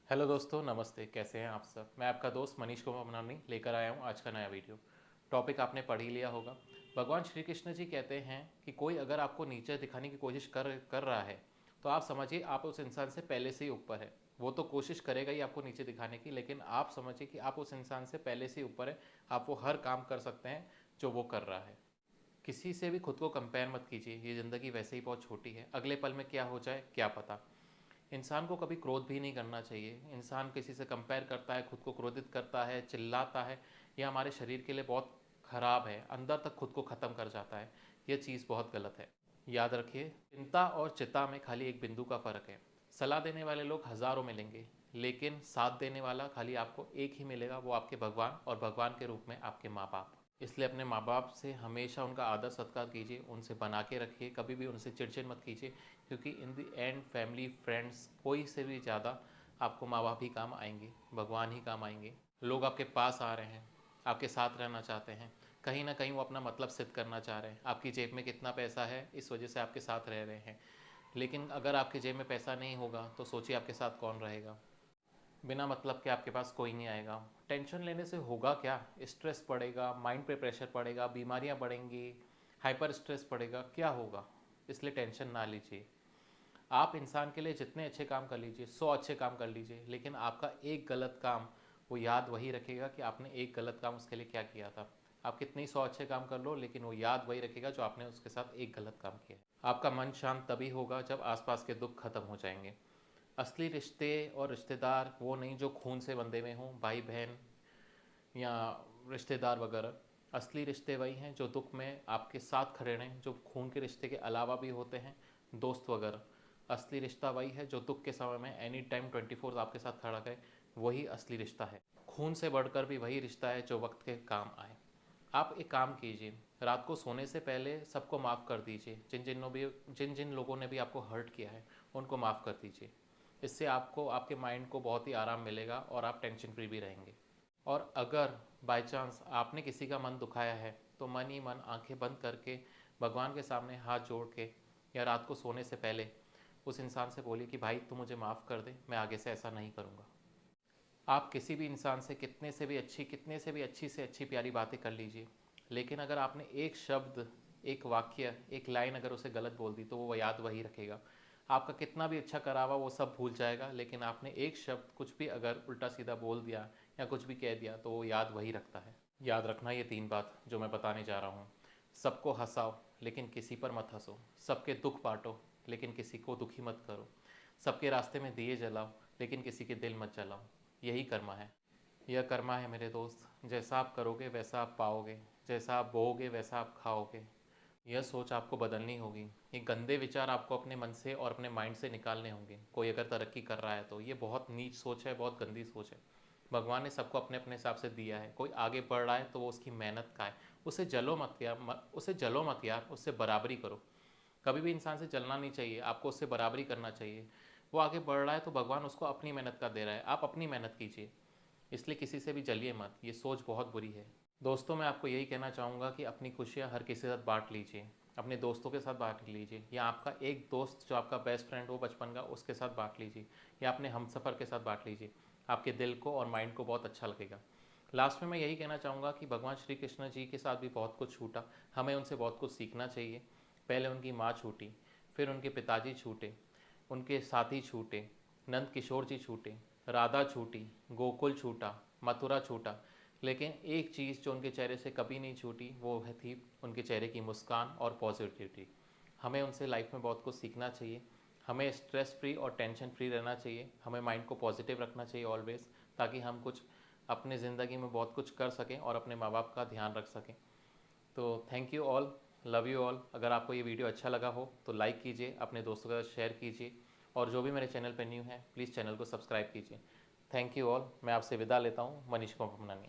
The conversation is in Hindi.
हेलो दोस्तों, नमस्ते। कैसे हैं आप सब? मैं आपका दोस्त मनीष कुमार मनानी लेकर आया हूँ आज का नया वीडियो। टॉपिक आपने पढ़ ही लिया होगा। भगवान श्री कृष्ण जी कहते हैं कि कोई अगर आपको नीचे दिखाने की कोशिश कर रहा है तो आप समझिए आप उस इंसान से पहले से ही ऊपर है। वो तो कोशिश करेगा ही आपको नीचे दिखाने की, लेकिन आप समझिए कि आप उस इंसान से पहले से ही ऊपर है। आप वो हर काम कर सकते हैं जो वो कर रहा है। किसी से भी खुद को कंपेयर मत कीजिए। ये ज़िंदगी वैसे ही बहुत छोटी है, अगले पल में क्या हो जाए क्या पता। इंसान को कभी क्रोध भी नहीं करना चाहिए। इंसान किसी से कंपेयर करता है, खुद को क्रोधित करता है, चिल्लाता है, ये हमारे शरीर के लिए बहुत खराब है, अंदर तक खुद को ख़त्म कर जाता है। ये चीज़ बहुत गलत है। याद रखिए, चिंता और चिता में खाली एक बिंदु का फ़र्क है। सलाह देने वाले लोग हज़ारों मिलेंगे, लेकिन साथ देने वाला खाली आपको एक ही मिलेगा, वो आपके भगवान, और भगवान के रूप में आपके माँ बाप। इसलिए अपने माँ बाप से हमेशा उनका आदर सत्कार कीजिए, उनसे बना के रखिए, कभी भी उनसे चिड़चिड़ मत कीजिए, क्योंकि in the end family friends कोई से भी ज़्यादा आपको माँ बाप ही काम आएंगे, भगवान ही काम आएंगे। लोग आपके पास आ रहे हैं, आपके साथ रहना चाहते हैं, कहीं ना कहीं वो अपना मतलब सिद्ध करना चाह रहे हैं। आपकी जेब में कितना पैसा है इस वजह से आपके साथ रह रहे हैं, लेकिन अगर आपकी जेब में पैसा नहीं होगा तो सोचिए आपके साथ कौन रहेगा। बिना मतलब के आपके पास कोई नहीं आएगा। टेंशन लेने से होगा क्या? स्ट्रेस पड़ेगा, माइंड पे प्रेशर पड़ेगा, बीमारियां बढ़ेंगी, हाइपर स्ट्रेस पड़ेगा, क्या होगा? इसलिए टेंशन ना लीजिए। आप इंसान के लिए जितने अच्छे काम कर लीजिए, 100 अच्छे काम कर लीजिए, लेकिन आपका एक गलत काम वो याद वही रखेगा कि आपने एक गलत काम उसके लिए क्या किया था। आप कितने ही 100 अच्छे काम कर लो, लेकिन वो याद वही रखेगा जो आपने उसके साथ एक गलत काम किया है। आपका मन शांत तभी होगा जब आसपास के दुख खत्म हो जाएंगे। असली रिश्ते और रिश्तेदार वो नहीं जो खून से बंधे हुए हों, भाई बहन या रिश्तेदार वगैरह। असली रिश्ते वही हैं जो दुख में आपके साथ खड़े रहें, जो खून के रिश्ते के अलावा भी होते हैं, दोस्त वगैरह। असली रिश्ता वही है जो दुख के समय में एनी टाइम 24 आपके साथ खड़ा रहे। वही असली रिश्ता है। खून से बढ़कर भी वही रिश्ता है जो वक्त के काम आए। आप एक काम कीजिए, रात को सोने से पहले सबको माफ़ कर दीजिए। जिन जिन लोगों ने भी आपको हर्ट किया है उनको माफ़ कर दीजिए। इससे आपको आपके माइंड को बहुत ही आराम मिलेगा और आप टेंशन फ्री भी रहेंगे। और अगर बाय चांस आपने किसी का मन दुखाया है तो मन ही मन आंखें बंद करके भगवान के सामने हाथ जोड़ के या रात को सोने से पहले उस इंसान से बोलिए कि भाई तू मुझे माफ़ कर दे, मैं आगे से ऐसा नहीं करूँगा। आप किसी भी इंसान से कितने से भी अच्छी से अच्छी प्यारी बातें कर लीजिए, लेकिन अगर आपने एक शब्द, एक वाक्य, एक लाइन अगर उसे गलत बोल दी तो वो याद वही रखेगा। आपका कितना भी अच्छा करा हुआ वो सब भूल जाएगा, लेकिन आपने एक शब्द कुछ भी अगर उल्टा सीधा बोल दिया या कुछ भी कह दिया तो वो याद वही रखता है। याद रखना ये 3 बात जो मैं बताने जा रहा हूँ। सबको हंसाओ लेकिन किसी पर मत हंसो। सबके दुख बांटो लेकिन किसी को दुखी मत करो। सबके रास्ते में दिए जलाओ लेकिन किसी के दिल मत जलाओ। यही कर्मा है। यह कर्मा है मेरे दोस्त। जैसा आप करोगे वैसा आप पाओगे, जैसा आप बोओगे वैसा आप खाओगे। यह सोच आपको बदलनी होगी। ये गंदे विचार आपको अपने मन से और अपने माइंड से निकालने होंगे। कोई अगर तरक्की कर रहा है तो ये बहुत नीच सोच है, बहुत गंदी सोच है। भगवान ने सबको अपने अपने हिसाब से दिया है। कोई आगे बढ़ रहा है तो वो उसकी मेहनत का है। उसे जलो मत यार, उससे बराबरी करो। कभी भी इंसान से जलना नहीं चाहिए, आपको उससे बराबरी करना चाहिए। वो आगे बढ़ रहा है तो भगवान उसको अपनी मेहनत का दे रहा है, आप अपनी मेहनत कीजिए। इसलिए किसी से भी जलिए मत, ये सोच बहुत बुरी है। दोस्तों, मैं आपको यही कहना चाहूँगा कि अपनी खुशियाँ हर किसी के साथ बांट लीजिए। अपने दोस्तों के साथ बांट लीजिए, या आपका एक दोस्त जो आपका बेस्ट फ्रेंड हो बचपन का उसके साथ बांट लीजिए, या अपने हमसफ़र के साथ बांट लीजिए। आपके दिल को और माइंड को बहुत अच्छा लगेगा। लास्ट में मैं यही कहना चाहूँगा कि भगवान श्री कृष्ण जी के साथ भी बहुत कुछ छूटा। हमें उनसे बहुत कुछ सीखना चाहिए। पहले उनकी माँ छूटी, फिर उनके पिताजी छूटे, उनके साथी छूटे, नंद किशोर जी छूटे, राधा छूटी, गोकुल छूटा, मथुरा छूटा, लेकिन एक चीज़ जो उनके चेहरे से कभी नहीं छूटी वो है थी उनके चेहरे की मुस्कान और पॉजिटिविटी। हमें उनसे लाइफ में बहुत कुछ सीखना चाहिए। हमें स्ट्रेस फ्री और टेंशन फ्री रहना चाहिए। हमें माइंड को पॉजिटिव रखना चाहिए ऑलवेज़, ताकि हम कुछ अपने ज़िंदगी में बहुत कुछ कर सकें और अपने माँ बाप का ध्यान रख सकें। तो thank you all, love you all. अगर आपको ये वीडियो अच्छा लगा हो तो लाइक कीजिए, अपने दोस्तों के साथ शेयर कीजिए, और जो भी मेरे चैनल पर न्यू है प्लीज़ चैनल को सब्सक्राइब कीजिए। Thank you all. मैं आपसे विदा लेता हूँ, मनीष कुमार।